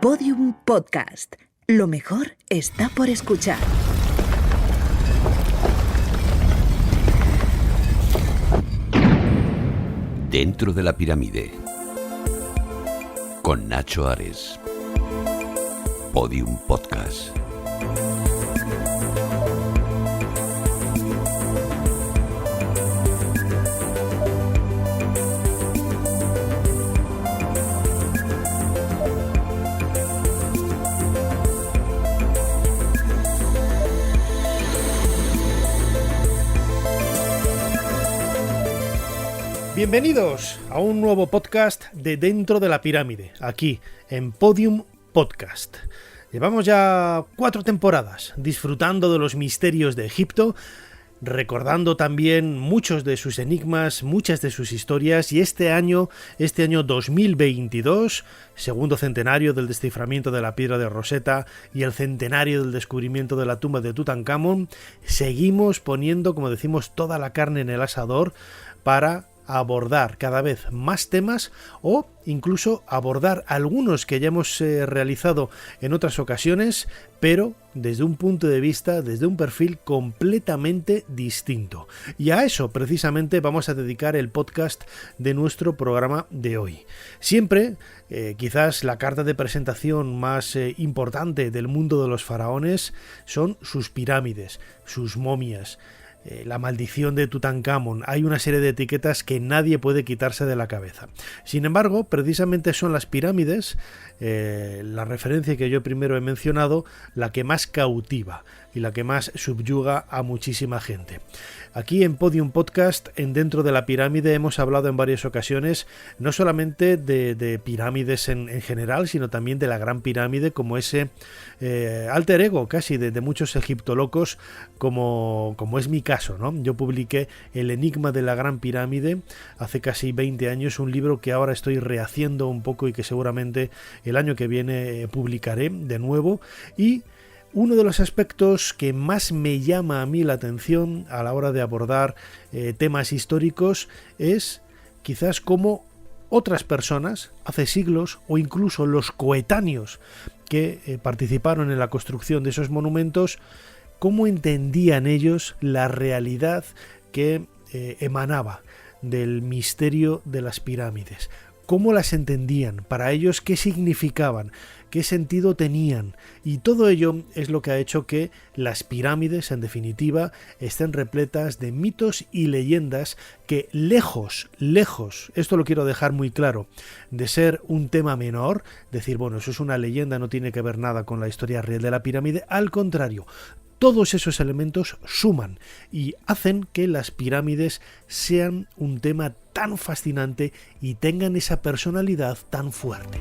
Podium Podcast. Lo mejor está por escuchar. Dentro de la pirámide, con Nacho Ares. Podium Podcast. Bienvenidos a un nuevo podcast de Dentro de la Pirámide, aquí en Podium Podcast. Llevamos ya 4 temporadas disfrutando de los misterios de Egipto, recordando también muchos de sus enigmas, muchas de sus historias, y este año 2022, segundo centenario del desciframiento de la piedra de Rosetta y el centenario del descubrimiento de la tumba de Tutankamón, seguimos poniendo, como decimos, toda la carne en el asador para abordar cada vez más temas o incluso abordar algunos que ya hemos realizado en otras ocasiones, pero desde un punto de vista, desde un perfil completamente distinto. Y a eso precisamente vamos a dedicar el podcast de nuestro programa de hoy. Siempre, quizás la carta de presentación más importante del mundo de los faraones son sus pirámides, sus momias, la maldición de Tutankamón. Hay una serie de etiquetas que nadie puede quitarse de la cabeza. Sin embargo, precisamente son las pirámides, la referencia que yo primero he mencionado, la que más cautiva y la que más subyuga a muchísima gente. Aquí en Podium Podcast, en Dentro de la Pirámide, hemos hablado en varias ocasiones no solamente de pirámides en general, sino también de la Gran Pirámide, como ese alter ego casi de muchos egiptolocos, como es mi caso, ¿no? Yo publiqué El enigma de la Gran Pirámide hace casi 20 años, un libro que ahora estoy rehaciendo un poco y que seguramente el año que viene publicaré de nuevo. Y uno de los aspectos que más me llama a mí la atención a la hora de abordar temas históricos es quizás cómo otras personas, hace siglos, o incluso los coetáneos que participaron en la construcción de esos monumentos, cómo entendían ellos la realidad que emanaba del misterio de las pirámides. Cómo las entendían, para ellos qué significaban, qué sentido tenían, y todo ello es lo que ha hecho que las pirámides, en definitiva, estén repletas de mitos y leyendas que lejos, esto lo quiero dejar muy claro, de ser un tema menor, decir, bueno, eso es una leyenda, no tiene que ver nada con la historia real de la pirámide, al contrario, todos esos elementos suman y hacen que las pirámides sean un tema tan fascinante y tengan esa personalidad tan fuerte.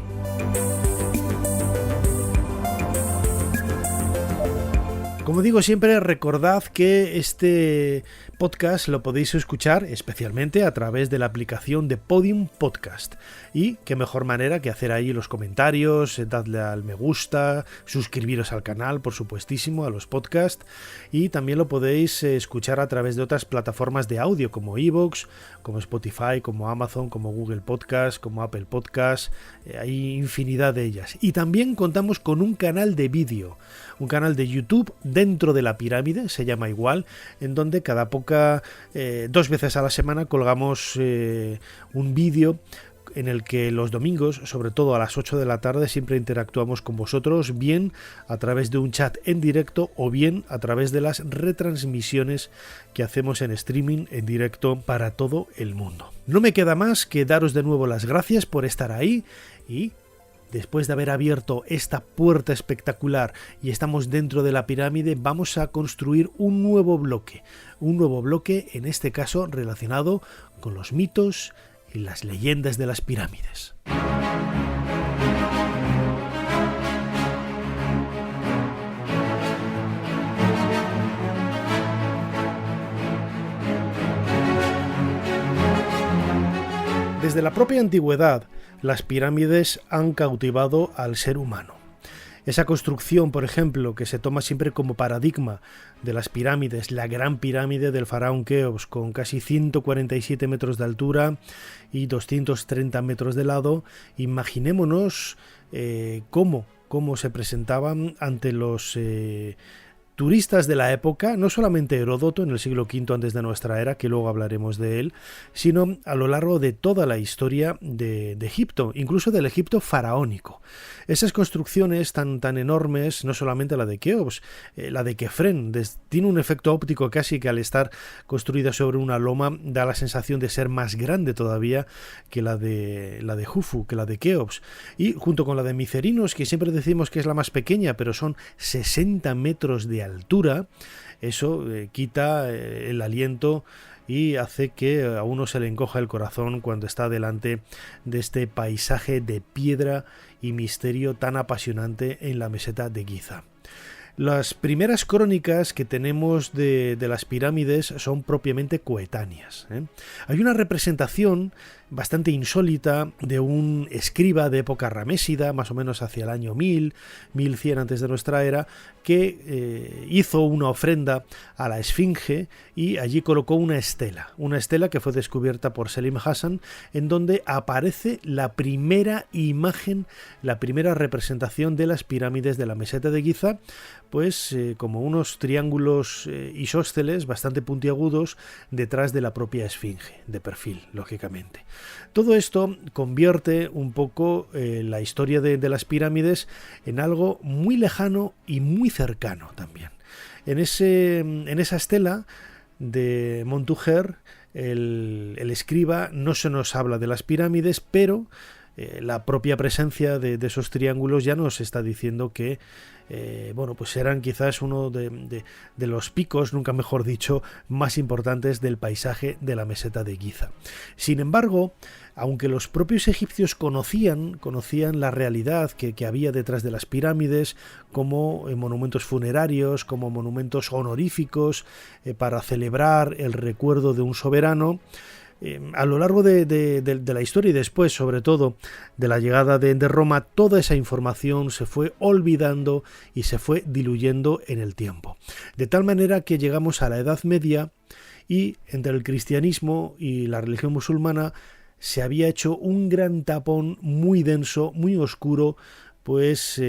Como digo siempre, recordad que este podcast lo podéis escuchar especialmente a través de la aplicación de Podium Podcast. Y qué mejor manera que hacer ahí los comentarios, dadle al me gusta, suscribiros al canal, por supuestísimo, a los podcasts. Y también lo podéis escuchar a través de otras plataformas de audio como iVoox, como Spotify, como Amazon, como Google Podcast, como Apple Podcast. Hay infinidad de ellas. Y también contamos con un canal de vídeo, un canal de YouTube Dentro de la Pirámide, se llama igual, en donde cada 2 veces a la semana colgamos un vídeo en el que los domingos, sobre todo a las 8 de la tarde, siempre interactuamos con vosotros, bien a través de un chat en directo o bien a través de las retransmisiones que hacemos en streaming en directo para todo el mundo. No me queda más que daros de nuevo las gracias por estar ahí y después de haber abierto esta puerta espectacular y estamos dentro de la pirámide, vamos a construir un nuevo bloque en este caso relacionado con los mitos y las leyendas de las pirámides. Desde la propia antigüedad, las pirámides han cautivado al ser humano. Esa construcción, por ejemplo, que se toma siempre como paradigma de las pirámides, la gran pirámide del faraón Keops, con casi 147 metros de altura y 230 metros de lado, imaginémonos cómo se presentaban ante los turistas de la época, no solamente Heródoto en el siglo V antes de nuestra era, que luego hablaremos de él, sino a lo largo de toda la historia de Egipto, incluso del Egipto faraónico. Esas construcciones tan enormes, no solamente la de Keops, la de Kefren, tiene un efecto óptico casi que al estar construida sobre una loma da la sensación de ser más grande todavía que la de Jufu, que la de Keops. Y junto con la de Micerinos, que siempre decimos que es la más pequeña, pero son 60 metros de altura, eso quita el aliento y hace que a uno se le encoja el corazón cuando está delante de este paisaje de piedra y misterio tan apasionante en la meseta de Giza. Las primeras crónicas que tenemos de las pirámides son propiamente coetáneas. Hay una representación bastante insólita de un escriba de época ramésida, más o menos hacia el año 1100 antes de nuestra era, que hizo una ofrenda a la Esfinge y allí colocó una estela que fue descubierta por Selim Hassan, en donde aparece la primera imagen, la primera representación de las pirámides de la meseta de Giza, pues como unos triángulos isósceles bastante puntiagudos detrás de la propia Esfinge, de perfil, lógicamente. Todo esto convierte un poco la historia de las pirámides en algo muy lejano y muy cercano también. En esa estela de Montujer, el escriba no se nos habla de las pirámides, pero la propia presencia de esos triángulos ya nos está diciendo que pues eran quizás uno de los picos, nunca mejor dicho, más importantes del paisaje de la meseta de Giza. Sin embargo, aunque los propios egipcios conocían la realidad que había detrás de las pirámides, como monumentos funerarios, como monumentos honoríficos para celebrar el recuerdo de un soberano, a lo largo de la historia y después, sobre todo, de la llegada de Roma, toda esa información se fue olvidando y se fue diluyendo en el tiempo. De tal manera que llegamos a la Edad Media y entre el cristianismo y la religión musulmana se había hecho un gran tapón muy denso, muy oscuro, pues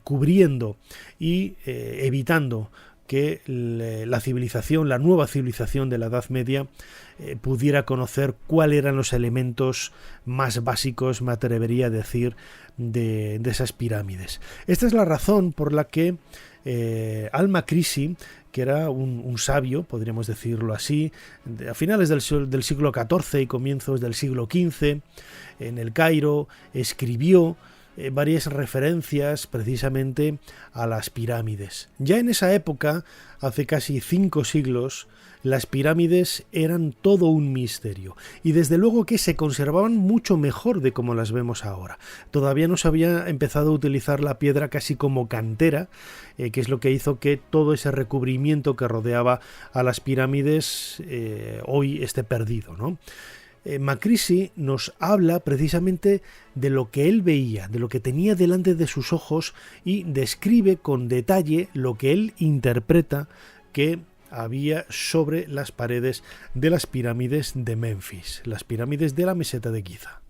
cubriendo y evitando que la civilización, la nueva civilización de la Edad Media, pudiera conocer cuáles eran los elementos más básicos, me atrevería a decir, de esas pirámides. Esta es la razón por la que Al-Makrisi, que era un sabio, podríamos decirlo así, a finales del siglo XIV y comienzos del siglo XV, en el Cairo, escribió varias referencias precisamente a las pirámides. Ya en esa época, hace casi 5 siglos, las pirámides eran todo un misterio y desde luego que se conservaban mucho mejor de como las vemos ahora. Todavía no se había empezado a utilizar la piedra casi como cantera, que es lo que hizo que todo ese recubrimiento que rodeaba a las pirámides hoy esté perdido, ¿no? Makrisi nos habla precisamente de lo que él veía, de lo que tenía delante de sus ojos y describe con detalle lo que él interpreta que había sobre las paredes de las pirámides de Menfis, las pirámides de la meseta de Giza.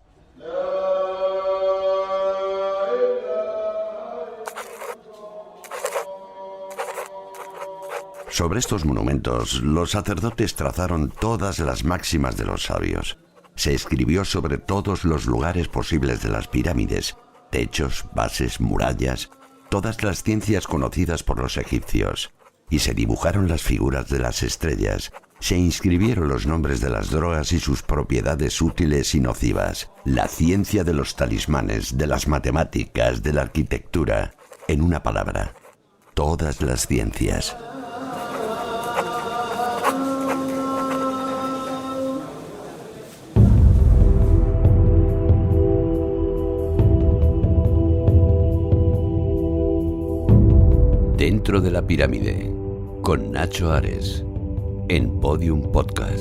Sobre estos monumentos, los sacerdotes trazaron todas las máximas de los sabios. Se escribió sobre todos los lugares posibles de las pirámides, techos, bases, murallas, todas las ciencias conocidas por los egipcios. Y se dibujaron las figuras de las estrellas, se inscribieron los nombres de las drogas y sus propiedades útiles y nocivas, la ciencia de los talismanes, de las matemáticas, de la arquitectura, en una palabra, todas las ciencias. Dentro de la pirámide, con Nacho Ares, en Podium Podcast.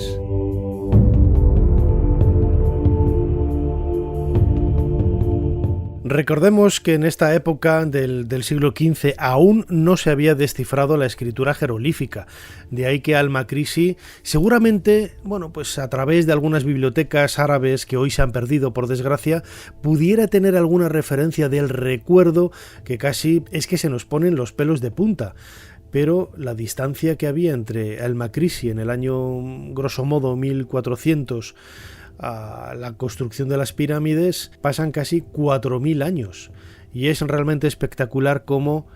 Recordemos que en esta época del siglo XV aún no se había descifrado la escritura jeroglífica, de ahí que al-Makrisi seguramente, pues a través de algunas bibliotecas árabes que hoy se han perdido por desgracia, pudiera tener alguna referencia del recuerdo que casi es que se nos ponen los pelos de punta. Pero la distancia que había entre al-Makrisi en el año grosso modo 1400 a la construcción de las pirámides pasan casi 4000 años, y es realmente espectacular cómo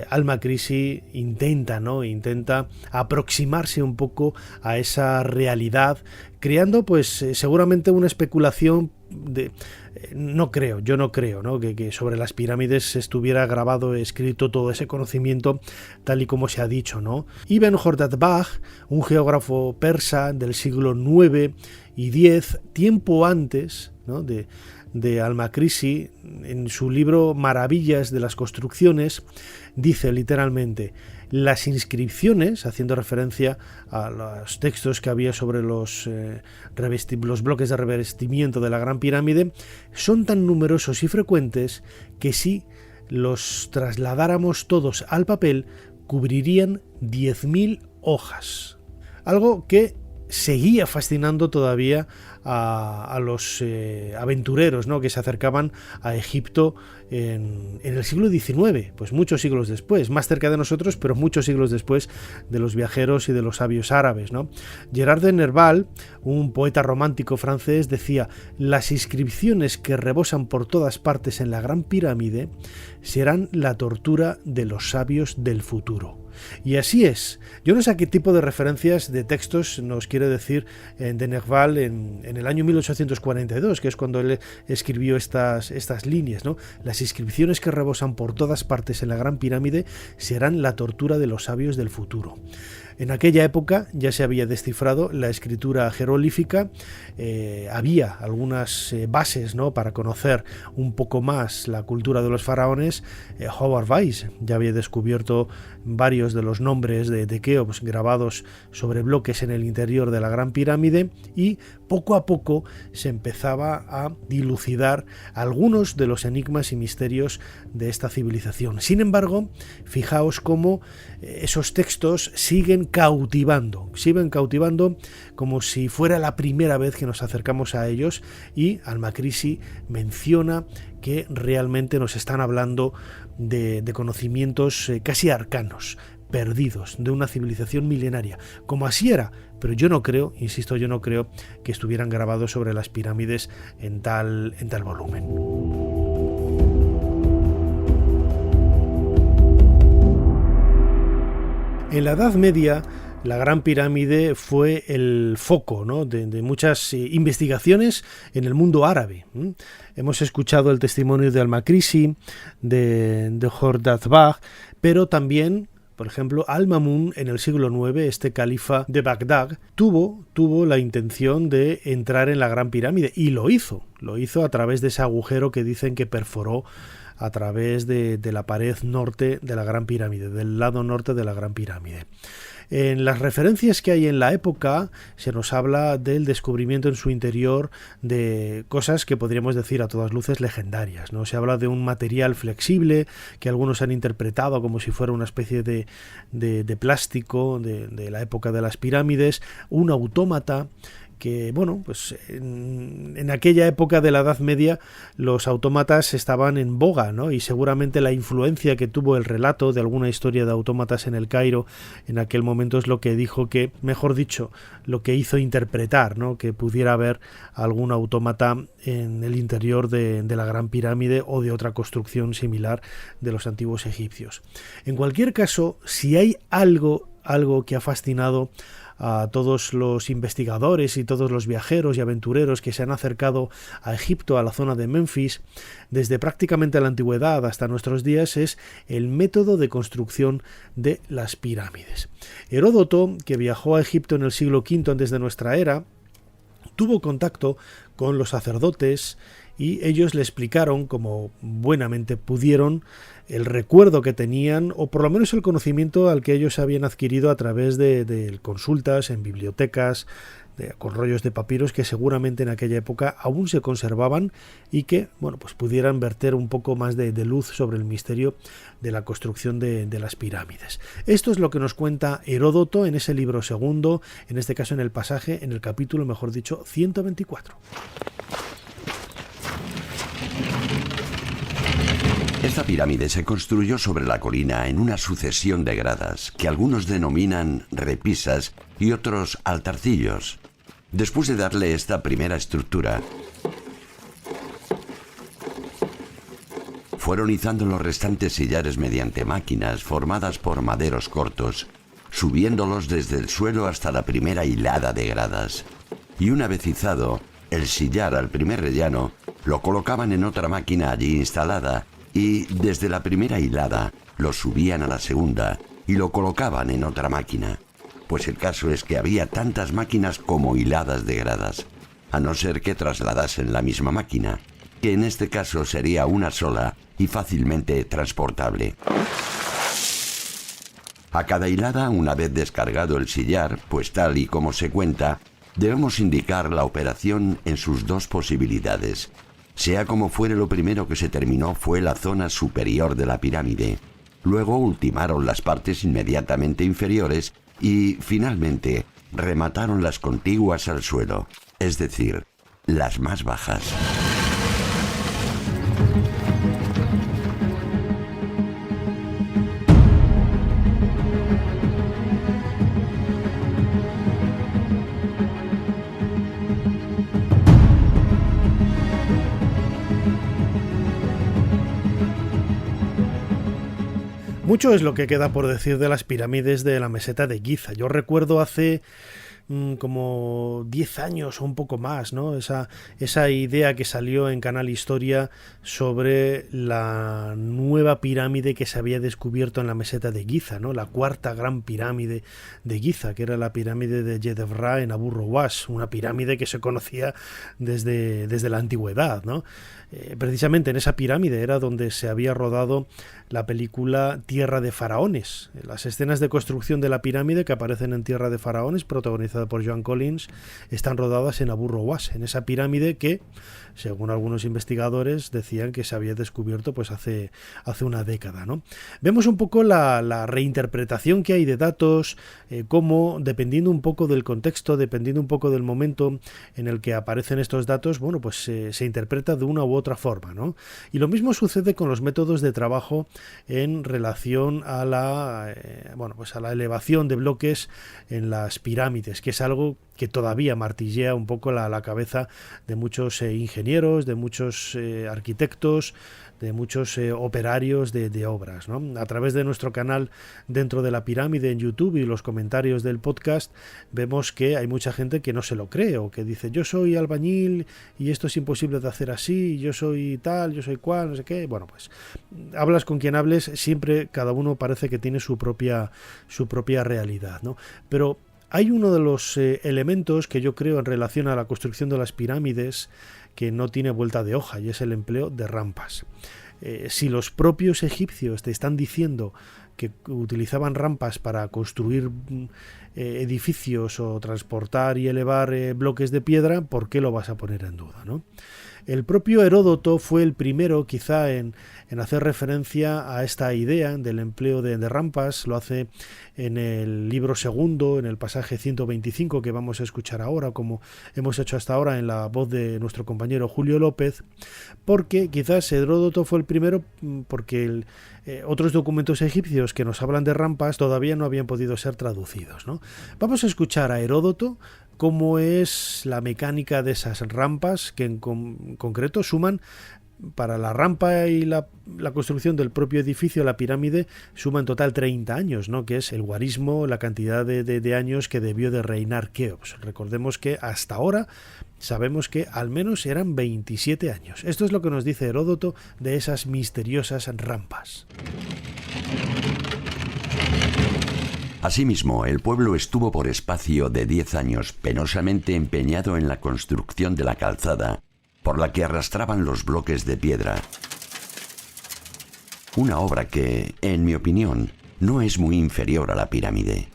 al-Makrisi intenta aproximarse un poco a esa realidad, creando seguramente una especulación de yo no creo que sobre las pirámides estuviera grabado, escrito todo ese conocimiento tal y como se ha dicho, ¿no? Ibn Khordadbeh, un geógrafo persa del siglo IX y X, tiempo antes, ¿no?, de al-Makrisi, en su libro Maravillas de las Construcciones, dice literalmente: las inscripciones, haciendo referencia a los textos que había sobre los bloques de revestimiento de la Gran Pirámide, son tan numerosos y frecuentes que si los trasladáramos todos al papel, cubrirían 10.000 hojas. Algo que seguía fascinando todavía a los aventureros, ¿no?, que se acercaban a Egipto en el siglo XIX, pues muchos siglos después, más cerca de nosotros, pero muchos siglos después de los viajeros y de los sabios árabes, ¿no? Gerard de Nerval, un poeta romántico francés, decía: las inscripciones que rebosan por todas partes en la Gran Pirámide serán la tortura de los sabios del futuro. Y así es. Yo no sé a qué tipo de referencias de textos nos quiere decir de Nerval en el año 1842, que es cuando él escribió estas líneas, ¿no? Las inscripciones que rebosan por todas partes en la Gran Pirámide serán la tortura de los sabios del futuro. En aquella época ya se había descifrado la escritura jeroglífica, había algunas bases, ¿no?, para conocer un poco más la cultura de los faraones. Howard Weiss ya había descubierto varios de los nombres de Keops grabados sobre bloques en el interior de la Gran Pirámide, y poco a poco se empezaba a dilucidar algunos de los enigmas y misterios de esta civilización. Sin embargo, fijaos cómo esos textos siguen cautivando como si fuera la primera vez que nos acercamos a ellos, y al-Makrisi menciona que realmente nos están hablando de conocimientos casi arcanos, perdidos, de una civilización milenaria, como así era, pero yo no creo que estuvieran grabados sobre las pirámides en tal volumen. En la Edad Media, la Gran Pirámide fue el foco, ¿no?, de muchas investigaciones en el mundo árabe. Hemos escuchado el testimonio de al-Makrisi, de Khordadbeh, pero también, por ejemplo, Al-Mamun en el siglo IX, este califa de Bagdad, tuvo la intención de entrar en la Gran Pirámide, y lo hizo a través de ese agujero que dicen que perforó a través de la pared norte de la Gran Pirámide, del lado norte de la Gran Pirámide. En las referencias que hay en la época se nos habla del descubrimiento en su interior de cosas que podríamos decir a todas luces legendarias, ¿no? Se habla de un material flexible que algunos han interpretado como si fuera una especie de plástico de la época de las pirámides, un autómata que, en aquella época de la Edad Media los autómatas estaban en boga, ¿no? Y seguramente la influencia que tuvo el relato de alguna historia de autómatas en el Cairo en aquel momento es lo que dijo que, mejor dicho, lo que hizo interpretar, ¿no?, que pudiera haber algún autómata en el interior de la Gran Pirámide o de otra construcción similar de los antiguos egipcios. En cualquier caso, si hay algo que ha fascinado a todos los investigadores y todos los viajeros y aventureros que se han acercado a Egipto, a la zona de Memphis, desde prácticamente la antigüedad hasta nuestros días, es el método de construcción de las pirámides. Heródoto, que viajó a Egipto en el siglo V antes de nuestra era, tuvo contacto con los sacerdotes y ellos le explicaron, como buenamente pudieron, el recuerdo que tenían, o por lo menos el conocimiento al que ellos habían adquirido a través de consultas en bibliotecas con rollos de papiros que seguramente en aquella época aún se conservaban y que, bueno, pues pudieran verter un poco más de luz sobre el misterio de la construcción de las pirámides. Esto es lo que nos cuenta Heródoto en ese libro segundo, en este caso en el pasaje, en el capítulo, mejor dicho, 124. Esta pirámide se construyó sobre la colina en una sucesión de gradas que algunos denominan repisas y otros altarcillos. Después de darle esta primera estructura, fueron izando los restantes sillares mediante máquinas formadas por maderos cortos, subiéndolos desde el suelo hasta la primera hilada de gradas. Y una vez izado el sillar al primer rellano, lo colocaban en otra máquina allí instalada y desde la primera hilada lo subían a la segunda y lo colocaban en otra máquina. Pues el caso es que había tantas máquinas como hiladas de gradas, a no ser que trasladasen la misma máquina, que en este caso sería una sola y fácilmente transportable. A cada hilada, una vez descargado el sillar, pues tal y como se cuenta, debemos indicar la operación en sus dos posibilidades. Sea como fuere, lo primero que se terminó fue la zona superior de la pirámide. Luego ultimaron las partes inmediatamente inferiores y, finalmente, remataron las contiguas al suelo, es decir, las más bajas. Mucho es lo que queda por decir de las pirámides de la meseta de Giza. Yo recuerdo hace como 10 años o un poco más, ¿no? Esa idea que salió en Canal Historia sobre la nueva pirámide que se había descubierto en la meseta de Giza, ¿no? La cuarta gran pirámide de Giza, que era la pirámide de Yedevra en Abu Rowas, una pirámide que se conocía desde la antigüedad, ¿no? Precisamente en esa pirámide era donde se había rodado la película Tierra de Faraones. Las escenas de construcción de la pirámide que aparecen en Tierra de Faraones, protagonizada por Joan Collins, están rodadas en Abu Rowas, en esa pirámide que, según algunos investigadores, decían que se había descubierto pues hace una década, ¿no? Vemos un poco la reinterpretación que hay de datos, cómo, dependiendo un poco del contexto, dependiendo un poco del momento en el que aparecen estos datos, bueno, pues se interpreta de una u otra forma, ¿no? Y lo mismo sucede con los métodos de trabajo en relación a la elevación de bloques en las pirámides, que es algo que todavía martillea un poco la cabeza de muchos ingenieros, de muchos arquitectos, de muchos operarios de obras, ¿no? A través de nuestro canal Dentro de la Pirámide en YouTube y los comentarios del podcast vemos que hay mucha gente que no se lo cree o que dice yo soy albañil y esto es imposible de hacer así, yo soy tal, yo soy cual, no sé qué. Bueno, pues hablas con quien hables, siempre cada uno parece que tiene su propia realidad, ¿no? Pero hay uno de los elementos que yo creo en relación a la construcción de las pirámides que no tiene vuelta de hoja y es el empleo de rampas. Si los propios egipcios te están diciendo que utilizaban rampas para construir edificios o transportar y elevar bloques de piedra, ¿por qué lo vas a poner en duda, ¿no? El propio Heródoto fue el primero quizá en hacer referencia a esta idea del empleo de rampas. Lo hace en el libro segundo, en el pasaje 125 que vamos a escuchar ahora, como hemos hecho hasta ahora en la voz de nuestro compañero Julio López, porque quizás Heródoto fue el primero porque otros documentos egipcios que nos hablan de rampas todavía no habían podido ser traducidos, ¿no? Vamos a escuchar a Heródoto cómo es la mecánica de esas rampas que en concreto suman, para la rampa y la construcción del propio edificio, la pirámide, suma en total 30 años, ¿no? Que es el guarismo, la cantidad de años que debió de reinar Keops. Recordemos que hasta ahora sabemos que al menos eran 27 años. Esto es lo que nos dice Heródoto de esas misteriosas rampas. Asimismo, el pueblo estuvo por espacio de 10 años penosamente empeñado en la construcción de la calzada, por la que arrastraban los bloques de piedra. Una obra que, en mi opinión, no es muy inferior a la pirámide.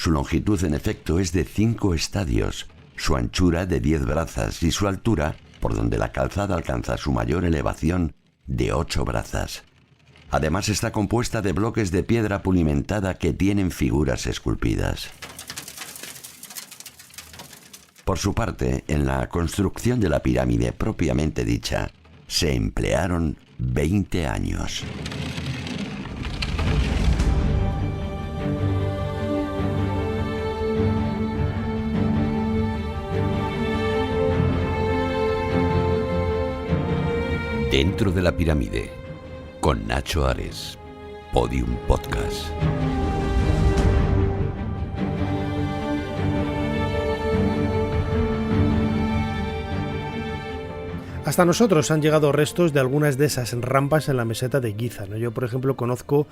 Su longitud en efecto es de 5 estadios, su anchura de 10 brazas y su altura, por donde la calzada alcanza su mayor elevación, de 8 brazas. Además está compuesta de bloques de piedra pulimentada que tienen figuras esculpidas. Por su parte, en la construcción de la pirámide propiamente dicha, se emplearon 20 años. Dentro de la pirámide, con Nacho Ares, Podium Podcast. Hasta nosotros han llegado restos de algunas de esas rampas en la meseta de Giza, ¿no? Yo, por ejemplo, conozco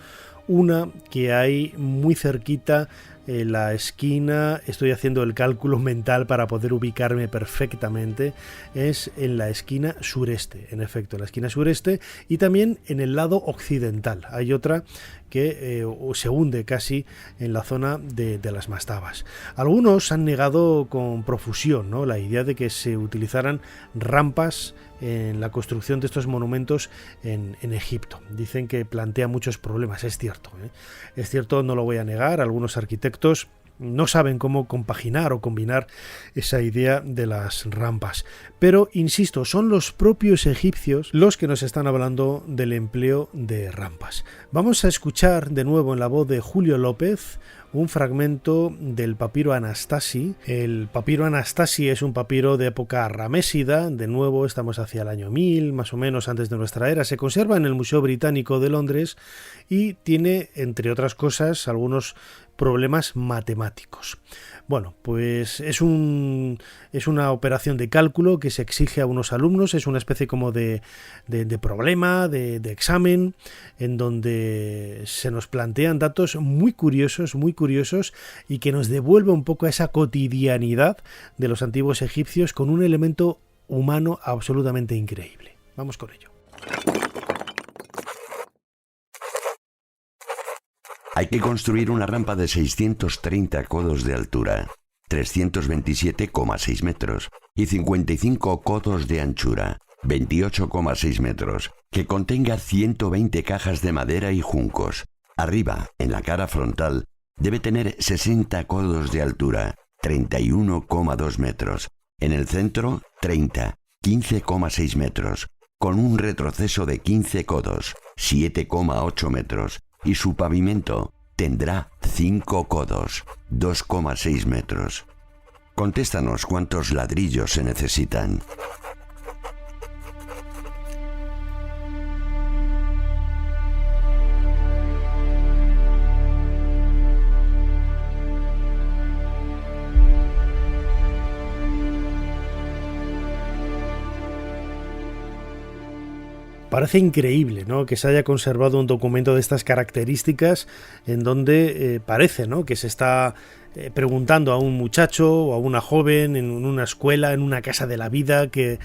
una que hay muy cerquita en la esquina, estoy haciendo el cálculo mental para poder ubicarme perfectamente, es en la esquina sureste, en efecto, en la esquina sureste y también en el lado occidental. Hay otra que se hunde casi en la zona de las mastabas. Algunos han negado con profusión, ¿no?, la idea de que se utilizaran rampas en la construcción de estos monumentos en Egipto. Dicen que plantea muchos problemas, es cierto, ¿eh? Es cierto, no lo voy a negar, algunos arquitectos no saben cómo compaginar o combinar esa idea de las rampas. Pero, insisto, son los propios egipcios los que nos están hablando del empleo de rampas. Vamos a escuchar de nuevo en la voz de Julio López un fragmento del papiro Anastasi. El papiro Anastasi es un papiro de época ramésida, de nuevo estamos hacia el año 1000, más o menos antes de nuestra era. Se conserva en el Museo Británico de Londres y tiene, entre otras cosas, algunos problemas matemáticos. Bueno, pues es una operación de cálculo que se exige a unos alumnos, es una especie como de problema, de examen, en donde se nos plantean datos muy curiosos y que nos devuelve un poco a esa cotidianidad de los antiguos egipcios con un elemento humano absolutamente increíble. Vamos con ello. Hay que construir una rampa de 630 codos de altura, 327,6 metros, y 55 codos de anchura, 28,6 metros, que contenga 120 cajas de madera y juncos. Arriba, en la cara frontal, debe tener 60 codos de altura, 31,2 metros. En el centro, 30, 15,6 metros, con un retroceso de 15 codos, 7,8 metros. Y su pavimento tendrá 5 codos, 2,6 metros. Contéstanos cuántos ladrillos se necesitan. Parece increíble, ¿no?, que se haya conservado un documento de estas características en donde parece, ¿no?, que se está preguntando a un muchacho o a una joven en una escuela, en una casa de la vida, que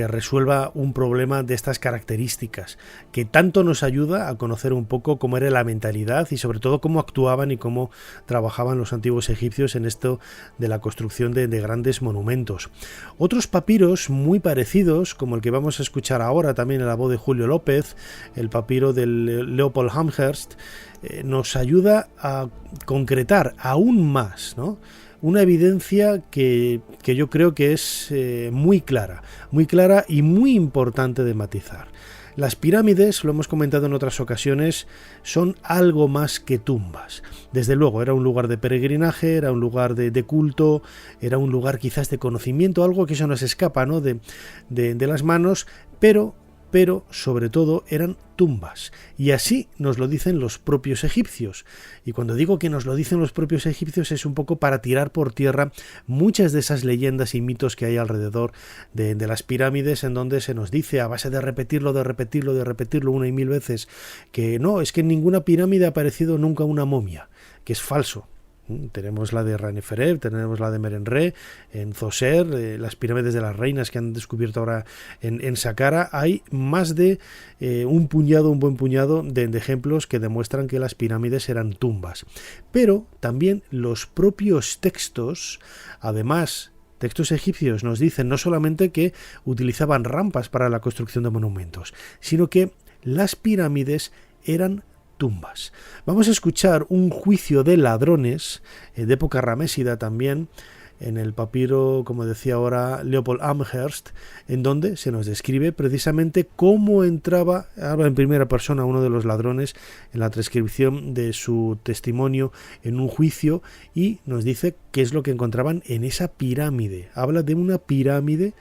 resuelva un problema de estas características, que tanto nos ayuda a conocer un poco cómo era la mentalidad y sobre todo cómo actuaban y cómo trabajaban los antiguos egipcios en esto de la construcción de grandes monumentos. Otros papiros muy parecidos, como el que vamos a escuchar ahora también en la voz de Julio López, el papiro del Leopold Amherst, nos ayuda a concretar aún más, ¿no?, una evidencia que yo creo que es muy clara y muy importante de matizar. Las pirámides, lo hemos comentado en otras ocasiones, son algo más que tumbas. Desde luego, era un lugar de peregrinaje, era un lugar de culto, era un lugar quizás de conocimiento, algo que se nos escapa, ¿no?, de las manos, pero sobre todo eran tumbas. Y así nos lo dicen los propios egipcios. Y cuando digo que nos lo dicen los propios egipcios es un poco para tirar por tierra muchas de esas leyendas y mitos que hay alrededor de las pirámides, en donde se nos dice, a base de repetirlo una y mil veces, que no, es que en ninguna pirámide ha aparecido nunca una momia, que es falso. Tenemos la de Raneferef, tenemos la de Merenre, en Zoser, las pirámides de las reinas que han descubierto ahora en Saqqara. Hay más de un buen puñado de ejemplos que demuestran que las pirámides eran tumbas. Pero también los propios textos, además, textos egipcios nos dicen no solamente que utilizaban rampas para la construcción de monumentos, sino que las pirámides eran tumbas. Vamos a escuchar un juicio de ladrones de época ramésida también, en el papiro, como decía ahora Leopold Amherst, en donde se nos describe precisamente cómo entraba, habla en primera persona uno de los ladrones en la transcripción de su testimonio en un juicio, y nos dice qué es lo que encontraban en esa pirámide. Habla de una pirámide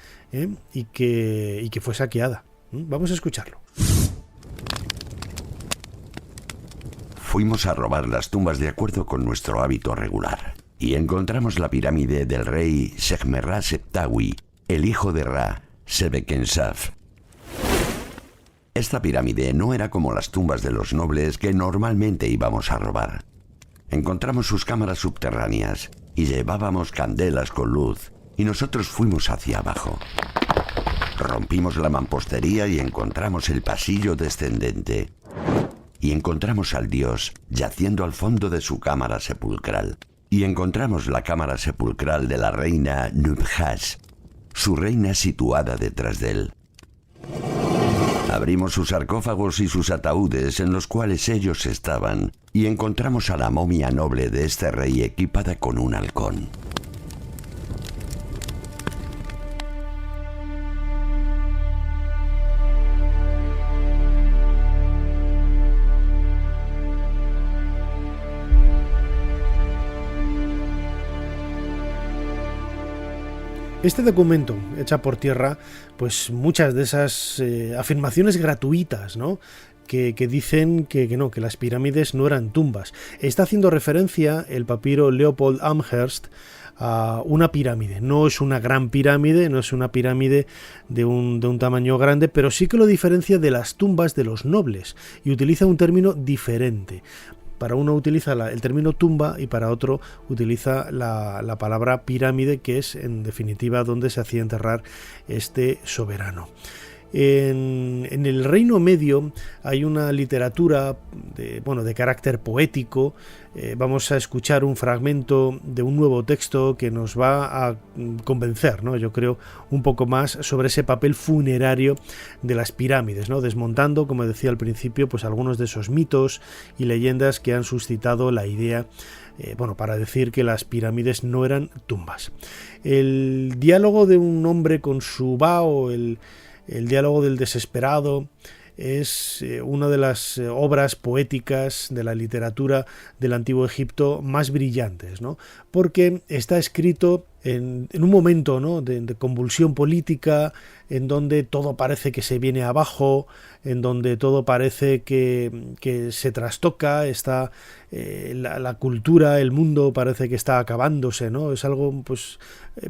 y que fue saqueada. Vamos a escucharlo. Fuimos a robar las tumbas de acuerdo con nuestro hábito regular y encontramos la pirámide del rey Sekhmerra Septawi, el hijo de Ra, Sebekensaf. Esta pirámide no era como las tumbas de los nobles que normalmente íbamos a robar. Encontramos sus cámaras subterráneas y llevábamos candelas con luz, y nosotros fuimos hacia abajo. Rompimos la mampostería y encontramos el pasillo descendente. Y encontramos al dios yaciendo al fondo de su cámara sepulcral. Y encontramos la cámara sepulcral de la reina Nubhas, su reina situada detrás de él. Abrimos sus sarcófagos y sus ataúdes en los cuales ellos estaban, y encontramos a la momia noble de este rey equipada con un halcón. Este documento echa por tierra pues muchas de esas afirmaciones gratuitas, ¿no?, que dicen que las pirámides no eran tumbas. Está haciendo referencia el papiro Leopold Amherst a una pirámide. No es una gran pirámide, no es una pirámide de un tamaño grande, pero sí que lo diferencia de las tumbas de los nobles y utiliza un término diferente. Para uno utiliza el término tumba y para otro utiliza la palabra pirámide, que es en definitiva donde se hacía enterrar este soberano. En el Reino Medio hay una literatura de carácter poético. Vamos a escuchar un fragmento de un nuevo texto que nos va a convencer, ¿no?, yo creo, un poco más sobre ese papel funerario de las pirámides, ¿no?, desmontando, como decía al principio, pues algunos de esos mitos y leyendas que han suscitado la idea para decir que las pirámides no eran tumbas. El diálogo de un hombre con su bao, el diálogo del desesperado, es una de las obras poéticas de la literatura del Antiguo Egipto más brillantes, ¿no?, porque está escrito en un momento, ¿no?, de convulsión política, en donde todo parece que se viene abajo, en donde todo parece que se trastoca, está la cultura, el mundo parece que está acabándose, ¿no? Es algo pues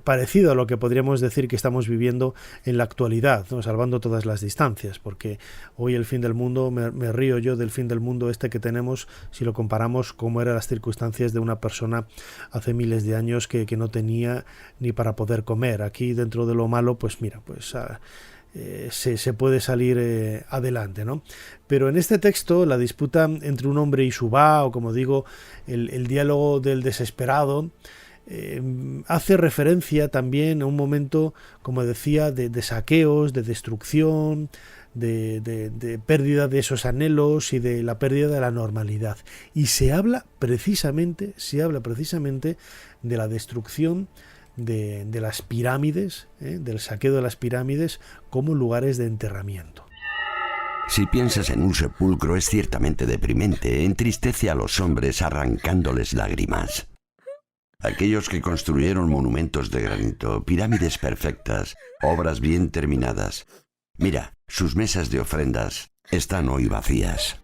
parecido a lo que podríamos decir que estamos viviendo en la actualidad, ¿no?, salvando todas las distancias, porque hoy el fin del mundo, me río yo del fin del mundo que tenemos si lo comparamos cómo eran las circunstancias de una persona hace miles de años que no tenía ni para poder comer. Aquí, dentro de lo malo, pues mira, pues se puede salir adelante, ¿no? Pero en este texto, la disputa entre un hombre y su ba, o como digo, el diálogo del desesperado, hace referencia también a un momento, como decía, de saqueos, de destrucción, de pérdida de esos anhelos y de la pérdida de la normalidad. Y se habla precisamente de la destrucción de las pirámides, del saqueo de las pirámides como lugares de enterramiento. Si piensas en un sepulcro, es ciertamente deprimente, entristece a los hombres arrancándoles lágrimas. Aquellos que construyeron monumentos de granito, pirámides perfectas, obras bien terminadas. Mira, sus mesas de ofrendas están hoy vacías.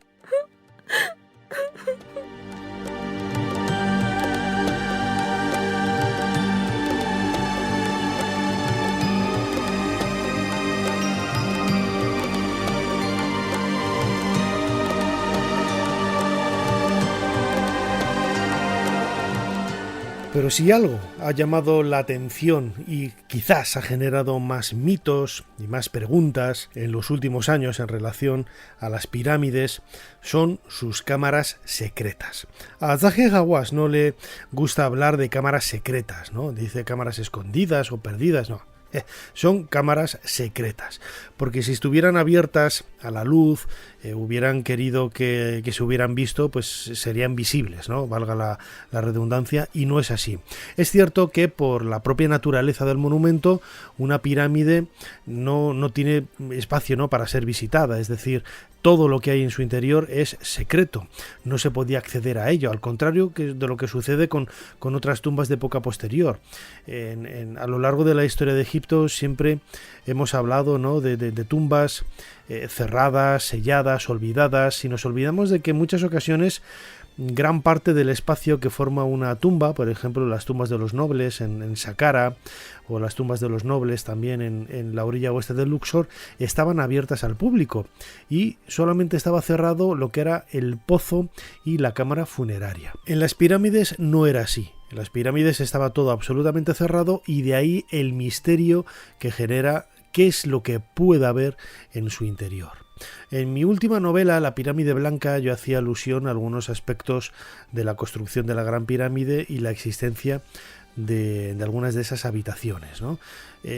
Pero si algo ha llamado la atención y quizás ha generado más mitos y más preguntas en los últimos años en relación a las pirámides, son sus cámaras secretas. A Zahi Hawass no le gusta hablar de cámaras secretas, ¿no? Dice cámaras escondidas o perdidas, no. Son cámaras secretas, porque si estuvieran abiertas a la luz, hubieran querido que se hubieran visto, pues serían visibles, ¿no? Valga la redundancia, y no es así. Es cierto que por la propia naturaleza del monumento, una pirámide no tiene espacio, ¿no?, para ser visitada, es decir, todo lo que hay en su interior es secreto, no se podía acceder a ello, al contrario que de lo que sucede con otras tumbas de época posterior. A lo largo de la historia de Egipto siempre hemos hablado, ¿no?, de tumbas cerradas, selladas, olvidadas, y nos olvidamos de que en muchas ocasiones gran parte del espacio que forma una tumba, por ejemplo las tumbas de los nobles en Saqqara o las tumbas de los nobles también en la orilla oeste del Luxor, estaban abiertas al público y solamente estaba cerrado lo que era el pozo y la cámara funeraria. En las pirámides no era así. En las pirámides estaba todo absolutamente cerrado y de ahí el misterio que genera qué es lo que pueda haber en su interior. En mi última novela, La pirámide blanca, yo hacía alusión a algunos aspectos de la construcción de la Gran Pirámide y la existencia de algunas de esas habitaciones, ¿no?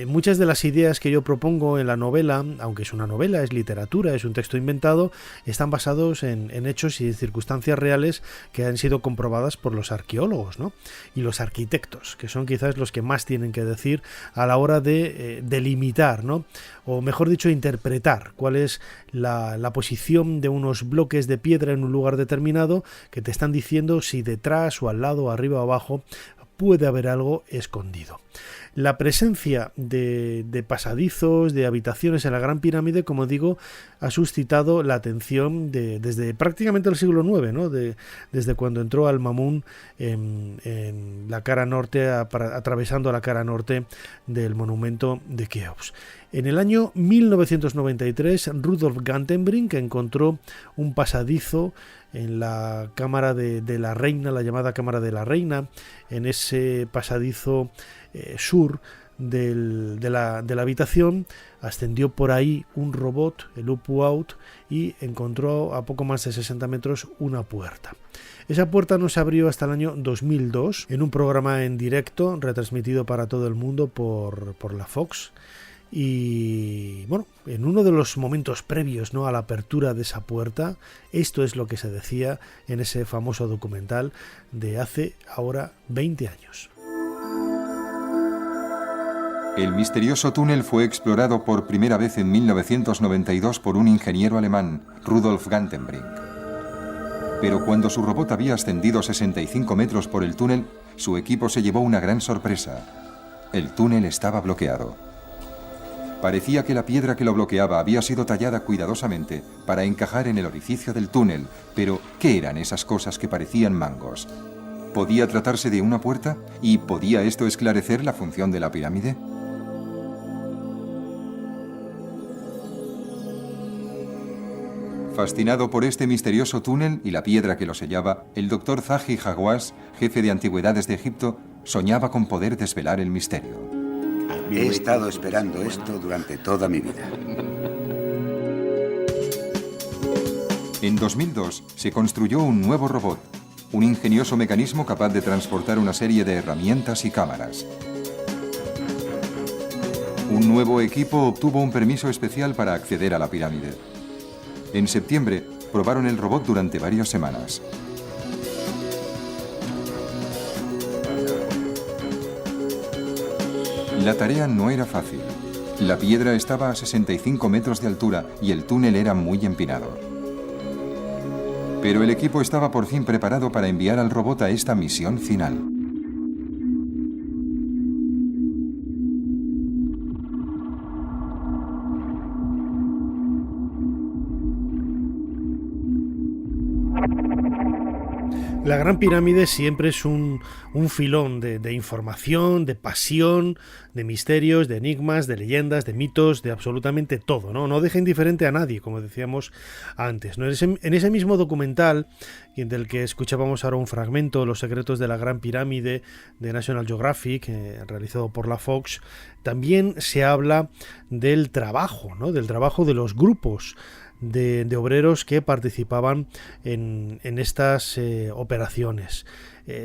Muchas de las ideas que yo propongo en la novela, aunque es una novela, es literatura, es un texto inventado, están basados en hechos y en circunstancias reales que han sido comprobadas por los arqueólogos, ¿no?, y los arquitectos, que son quizás los que más tienen que decir a la hora de delimitar, ¿no?, o mejor dicho, interpretar cuál es la posición de unos bloques de piedra en un lugar determinado, que te están diciendo si detrás o al lado, arriba o abajo, puede haber algo escondido. La presencia de pasadizos, de habitaciones en la Gran Pirámide, como digo, ha suscitado la atención desde prácticamente el siglo IX, ¿no?, desde cuando entró Al-Mamun en la cara norte, atravesando la cara norte del monumento de Keops. En el año 1993, Rudolf Gantenbrink encontró un pasadizo en la cámara de la reina, la llamada cámara de la reina. En ese pasadizo sur de la habitación ascendió por ahí un robot, el Upu-Out, y encontró a poco más de 60 metros una puerta. Esa puerta no se abrió hasta el año 2002 en un programa en directo retransmitido para todo el mundo por la Fox. Y bueno, en uno de los momentos previos, ¿no?, a la apertura de esa puerta, esto es lo que se decía en ese famoso documental de hace ahora 20 años. El misterioso túnel fue explorado por primera vez en 1992 por un ingeniero alemán, Rudolf Gantenbrink. Pero cuando su robot había ascendido 65 metros por el túnel, su equipo se llevó una gran sorpresa. El túnel estaba bloqueado. Parecía que la piedra que lo bloqueaba había sido tallada cuidadosamente para encajar en el orificio del túnel, pero ¿qué eran esas cosas que parecían mangos? ¿Podía tratarse de una puerta? ¿Y podía esto esclarecer la función de la pirámide? Fascinado por este misterioso túnel y la piedra que lo sellaba, el doctor Zahi Hawass, jefe de antigüedades de Egipto, soñaba con poder desvelar el misterio. He estado esperando esto durante toda mi vida. En 2002 se construyó un nuevo robot, un ingenioso mecanismo capaz de transportar una serie de herramientas y cámaras. Un nuevo equipo obtuvo un permiso especial para acceder a la pirámide. En septiembre, probaron el robot durante varias semanas. La tarea no era fácil. La piedra estaba a 65 metros de altura y el túnel era muy empinado. Pero el equipo estaba por fin preparado para enviar al robot a esta misión final. La Gran Pirámide siempre es un filón de información, de pasión, de misterios, de enigmas, de leyendas, de mitos, de absolutamente todo, ¿no? No deja indiferente a nadie, como decíamos antes, ¿no? En ese mismo documental, del que escuchábamos ahora un fragmento, Los secretos de la Gran Pirámide, de National Geographic, realizado por la Fox, también se habla del trabajo, ¿no? Del trabajo de los grupos de obreros que participaban en estas operaciones.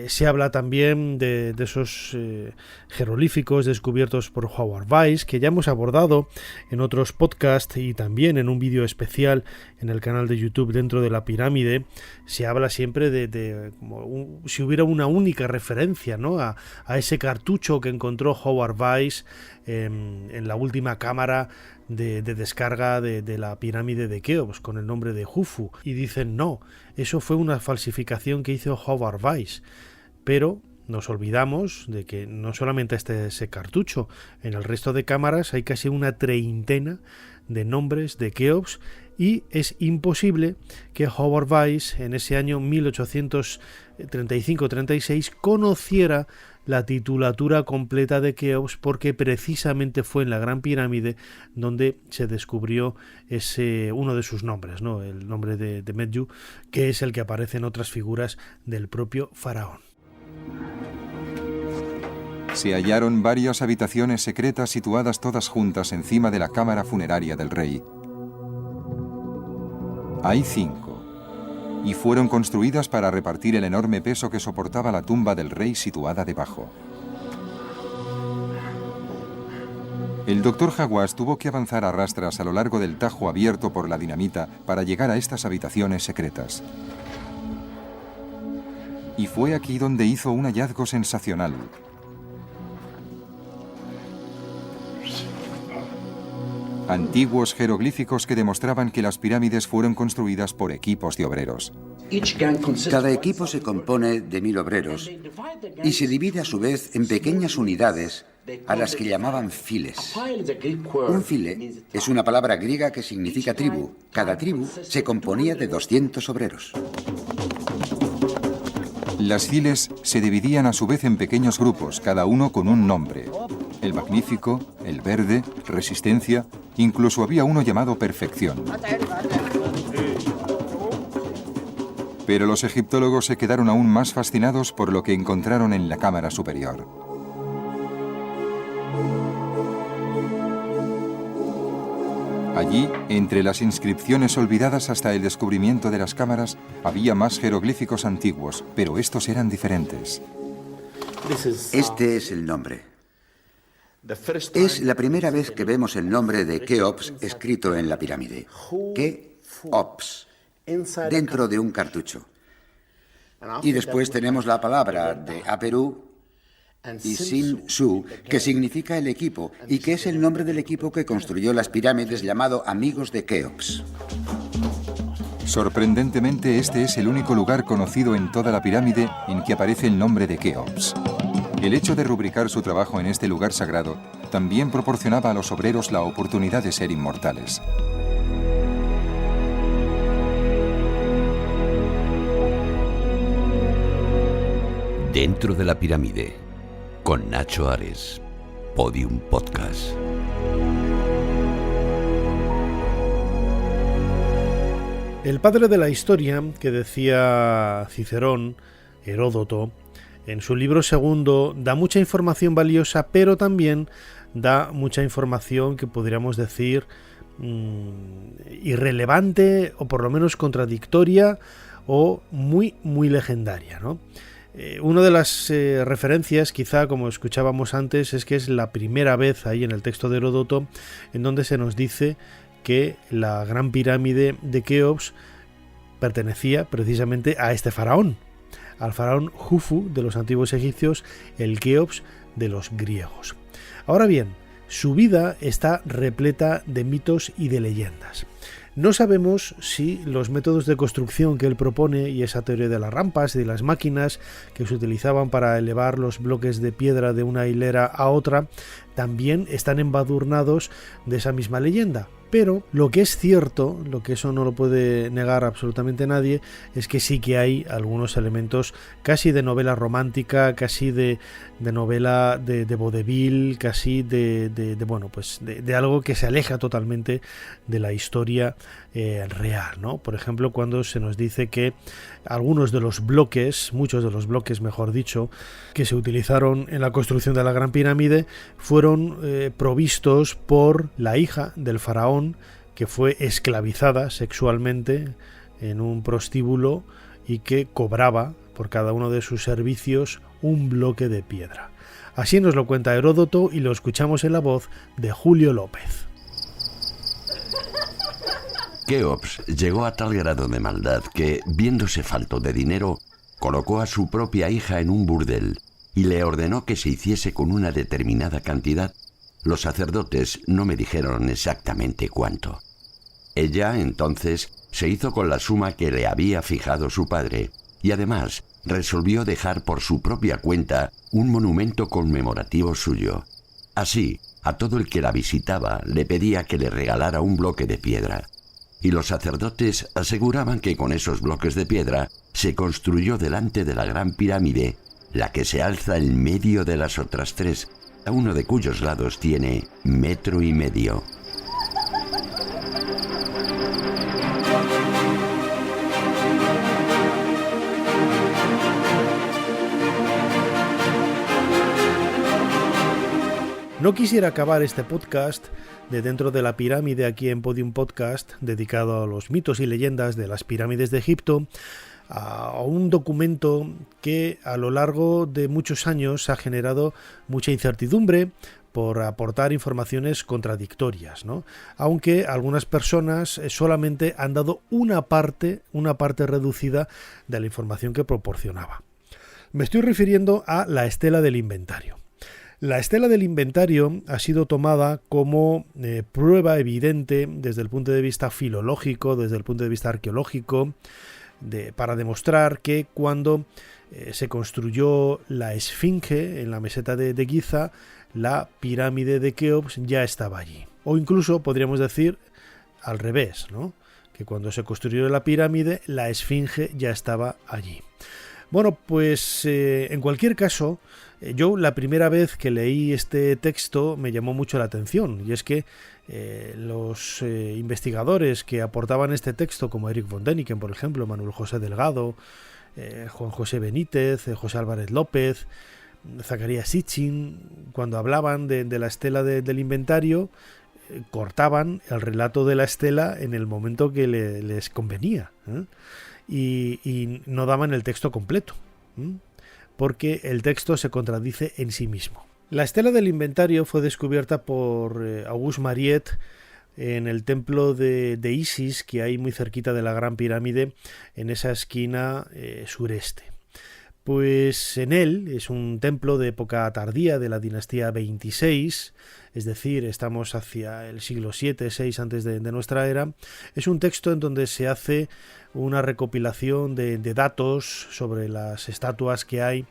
Se habla también de esos jeroglíficos descubiertos por Howard Weiss, que ya hemos abordado en otros podcasts y también en un vídeo especial en el canal de YouTube Dentro de la Pirámide. Se habla siempre de como si hubiera una única referencia, ¿no? a ese cartucho que encontró Howard Weiss en la última cámara de descarga de la pirámide de Keops con el nombre de Jufu, y dicen no, eso fue una falsificación que hizo Howard Weiss, pero nos olvidamos de que no solamente ese cartucho, en el resto de cámaras hay casi una treintena de nombres de Keops, y es imposible que Howard Weiss en ese año 1835-36 conociera la titulatura completa de Keops, porque precisamente fue en la Gran Pirámide donde se descubrió uno de sus nombres, ¿no? El nombre de Medju, que es el que aparece en otras figuras del propio faraón. Se hallaron varias habitaciones secretas situadas todas juntas encima de la cámara funeraria del rey. Hay 5. Y fueron construidas para repartir el enorme peso que soportaba la tumba del rey situada debajo. El doctor Hawass tuvo que avanzar a rastras a lo largo del tajo abierto por la dinamita para llegar a estas habitaciones secretas. Y fue aquí donde hizo un hallazgo sensacional. Antiguos jeroglíficos que demostraban que las pirámides fueron construidas por equipos de obreros. Cada equipo se compone de 1000 obreros y se divide a su vez en pequeñas unidades a las que llamaban files. Un file es una palabra griega que significa tribu. Cada tribu se componía de 200 obreros. Las files se dividían a su vez en pequeños grupos, cada uno con un nombre. El Magnífico, el Verde, Resistencia, incluso había uno llamado Perfección. Pero los egiptólogos se quedaron aún más fascinados por lo que encontraron en la cámara superior. Allí, entre las inscripciones olvidadas hasta el descubrimiento de las cámaras, había más jeroglíficos antiguos, pero estos eran diferentes. Este es el nombre. Es la primera vez que vemos el nombre de Keops escrito en la pirámide. Keops, dentro de un cartucho. Y después tenemos la palabra de Aperú y Sin-Su, que significa el equipo, y que es el nombre del equipo que construyó las pirámides, llamado Amigos de Keops. Sorprendentemente, este es el único lugar conocido en toda la pirámide en que aparece el nombre de Keops. El hecho de rubricar su trabajo en este lugar sagrado también proporcionaba a los obreros la oportunidad de ser inmortales. Dentro de la Pirámide, con Nacho Ares, Podium Podcast. El padre de la historia, que decía Cicerón, Heródoto, en su libro segundo, da mucha información valiosa, pero también da mucha información que podríamos decir irrelevante, o por lo menos contradictoria, o muy, muy legendaria, ¿no? Una de las referencias, quizá como escuchábamos antes, es que es la primera vez ahí en el texto de Heródoto en donde se nos dice que la Gran Pirámide de Keops pertenecía precisamente a este faraón, al faraón Jufu de los antiguos egipcios, el Keops de los griegos. Ahora bien, su vida está repleta de mitos y de leyendas. No sabemos si los métodos de construcción que él propone y esa teoría de las rampas y de las máquinas que se utilizaban para elevar los bloques de piedra de una hilera a otra también están embadurnados de esa misma leyenda. Pero lo que es cierto, lo que eso no lo puede negar absolutamente nadie, es que sí que hay algunos elementos casi de novela romántica, casi de novela de vodevil, casi de algo que se aleja totalmente de la historia real, ¿no? Por ejemplo, cuando se nos dice que algunos de los bloques, muchos de los bloques, mejor dicho, que se utilizaron en la construcción de la Gran Pirámide fueron provistos por la hija del faraón, que fue esclavizada sexualmente en un prostíbulo y que cobraba por cada uno de sus servicios un bloque de piedra. Así nos lo cuenta Heródoto y lo escuchamos en la voz de Julio López. Keops llegó a tal grado de maldad que, viéndose falto de dinero, colocó a su propia hija en un burdel y le ordenó que se hiciese con una determinada cantidad. Los sacerdotes no me dijeron exactamente cuánto. Ella, entonces, se hizo con la suma que le había fijado su padre y, además, resolvió dejar por su propia cuenta un monumento conmemorativo suyo. Así, a todo el que la visitaba le pedía que le regalara un bloque de piedra. Y los sacerdotes aseguraban que con esos bloques de piedra se construyó delante de la Gran Pirámide, la que se alza en medio de las otras tres, a uno de cuyos lados tiene 1,5 metros. No quisiera acabar este podcast de Dentro de la Pirámide aquí en Podium Podcast, dedicado a los mitos y leyendas de las pirámides de Egipto, a un documento que a lo largo de muchos años ha generado mucha incertidumbre por aportar informaciones contradictorias, ¿no? Aunque algunas personas solamente han dado una parte reducida de la información que proporcionaba. Me estoy refiriendo a la estela del inventario. La estela del inventario ha sido tomada como prueba evidente desde el punto de vista filológico, desde el punto de vista arqueológico, para demostrar que cuando se construyó la Esfinge en la meseta de Giza, la pirámide de Keops ya estaba allí. O incluso podríamos decir al revés, ¿no? Que cuando se construyó la pirámide, la Esfinge ya estaba allí. Bueno, pues en cualquier caso, yo la primera vez que leí este texto me llamó mucho la atención, y es que los investigadores que aportaban este texto, como Eric von Däniken, por ejemplo, Manuel José Delgado, Juan José Benítez, José Álvarez López, Zacarías Sitchin, cuando hablaban de la estela del inventario, cortaban el relato de la estela en el momento que les convenía, y no daban el texto completo, porque el texto se contradice en sí mismo. La estela del inventario fue descubierta por Auguste Mariette en el templo de Isis, que hay muy cerquita de la Gran Pirámide, en esa esquina sureste. Pues en él es un templo de época tardía de la dinastía 26, es decir, estamos hacia el siglo 7-6 antes de nuestra era. Es un texto en donde se hace una recopilación de datos sobre las estatuas que hay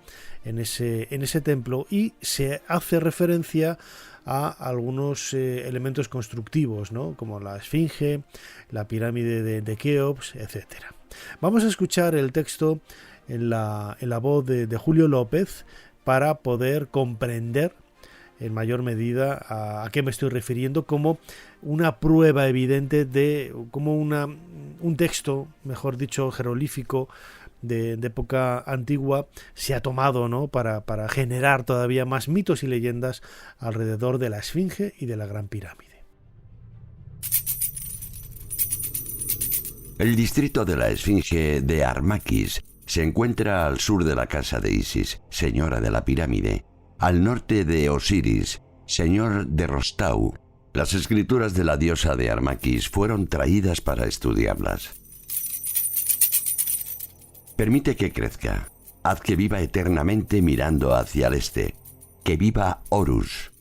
en ese templo, y se hace referencia a algunos elementos constructivos, ¿no? Como la Esfinge, la pirámide de Keops, etc. Vamos a escuchar el texto en la voz de Julio López para poder comprender en mayor medida a qué me estoy refiriendo, como una prueba evidente de como un texto, mejor dicho, jeroglífico de época antigua se ha tomado, ¿no? para generar todavía más mitos y leyendas alrededor de la Esfinge y de la Gran Pirámide. El distrito de la Esfinge de Armakis se encuentra al sur de la casa de Isis, señora de la pirámide, al norte de Osiris, señor de Rostau. Las escrituras de la diosa de Armakis fueron traídas para estudiarlas. Permite que crezca. Haz que viva eternamente mirando hacia el este. Que viva Horus.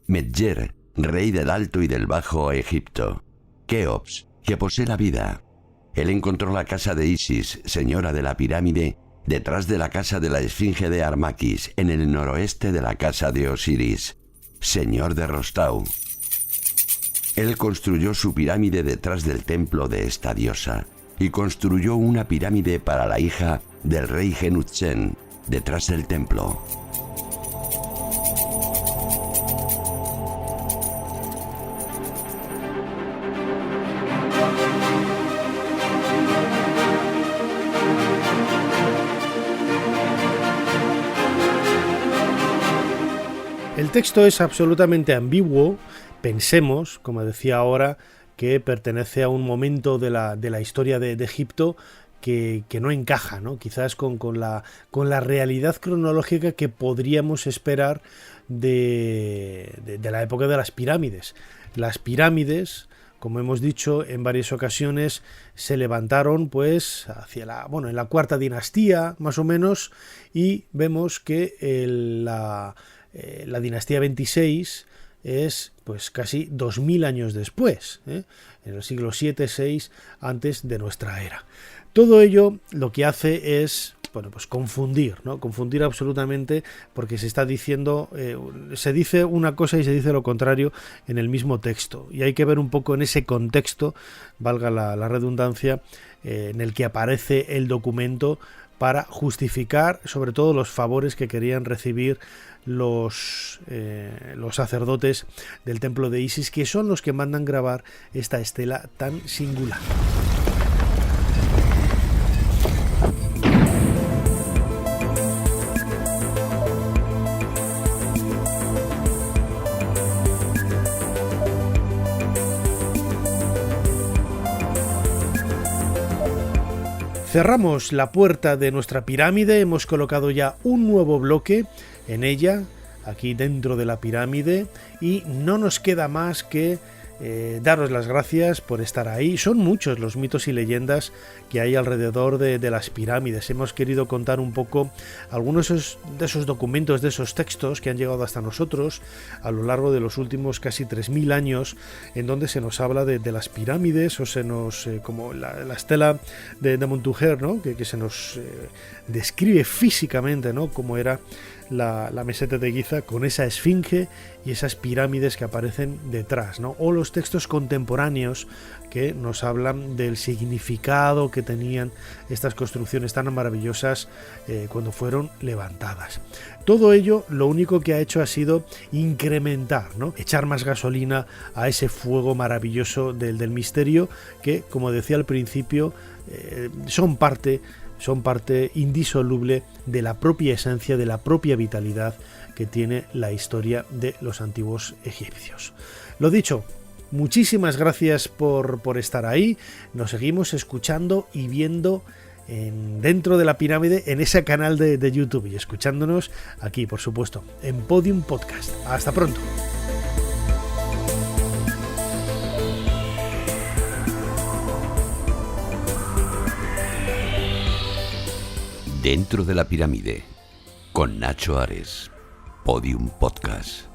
Medjer, rey del Alto y del Bajo Egipto. Keops, que posee la vida. Él encontró la casa de Isis, señora de la pirámide, detrás de la casa de la Esfinge de Armakis, en el noroeste de la casa de Osiris. señor de Rostau. Él construyó su pirámide detrás del templo de esta diosa y construyó una pirámide para la hija del rey Genutsen detrás del templo. El texto es absolutamente ambiguo. Pensemos, como decía ahora, que pertenece a un momento de la historia de Egipto que no encaja, ¿no? Quizás con la realidad cronológica que podríamos esperar de la época de las pirámides. Las pirámides, como hemos dicho en varias ocasiones, se levantaron pues hacia en la cuarta dinastía más o menos, y vemos que la dinastía 26 es pues casi 2000 años después, en el siglo 7-6 antes de nuestra era. Todo ello lo que hace es pues confundir, ¿no? Confundir absolutamente, porque se está diciendo, se dice una cosa y se dice lo contrario en el mismo texto, y hay que ver un poco en ese contexto, valga la redundancia, en el que aparece el documento, para justificar sobre todo los favores que querían recibir los sacerdotes del templo de Isis, que son los que mandan grabar esta estela tan singular. Cerramos la puerta de nuestra pirámide, hemos colocado ya un nuevo bloque en ella, aquí dentro de la pirámide, y no nos queda más que daros las gracias por estar ahí. Son muchos los mitos y leyendas que hay alrededor de las pirámides. Hemos querido contar un poco algunos de esos documentos, de esos textos que han llegado hasta nosotros a lo largo de los últimos casi 3000 años, en donde se nos habla de las pirámides, o se nos, como la estela de Montujer, ¿no? que se nos describe físicamente, ¿no? Cómo era la meseta de Giza, con esa esfinge y esas pirámides que aparecen detrás, ¿no? O los textos contemporáneos que nos hablan del significado que tenían estas construcciones tan maravillosas cuando fueron levantadas. Todo ello lo único que ha hecho ha sido incrementar, ¿no? Echar más gasolina a ese fuego maravilloso del misterio que, como decía al principio, son parte indisoluble de la propia esencia, de la propia vitalidad que tiene la historia de los antiguos egipcios. Lo dicho, muchísimas gracias por estar ahí. Nos seguimos escuchando y viendo dentro de la pirámide, en ese canal de YouTube, y escuchándonos aquí, por supuesto, en Podium Podcast. Hasta pronto. Dentro de la pirámide, con Nacho Ares, Podium Podcast.